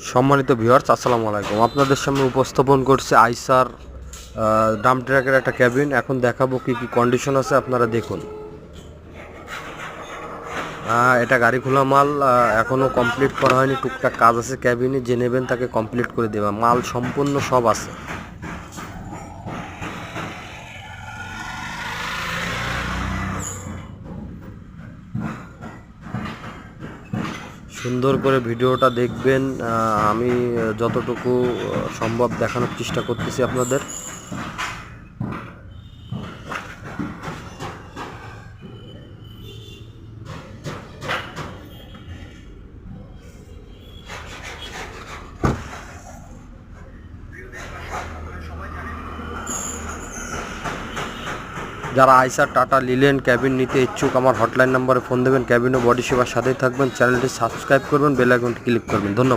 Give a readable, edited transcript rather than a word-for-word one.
সম্মানিত ভিউয়ার্স, আসসালামু আলাইকুম। আপনাদের সামনে উপস্থাপন করছে আইসার ডাম্প ট্রাকের একটা ক্যাবিন। এখন দেখাবো কি কি কন্ডিশন আছে, আপনারা দেখুন। এটা গাড়ি খোলা মাল, এখনও কমপ্লিট করা হয়নি। টুকটাক কাজ আছে ক্যাবিনে, যে নেবেন তাকে কমপ্লিট করে দেবে। মাল সম্পূর্ণ সব আছে। সুন্দর করে ভিডিওটা দেখবেন। আমি যতটুকু সম্ভব দেখানোর চেষ্টা করতেছি আপনাদের। যারা আইসার টাটা লিলেন ক্যাবিন নিতে ইচ্ছুক, আমার হটলাইন নম্বরে ফোন দেবেন। ক্যাবিন ও বডি সেবার সাথেই থাকবেন। চ্যানেলটি সাবস্ক্রাইব করবেন, বেল আইকনটি ক্লিক করবেন। ধন্যবাদ।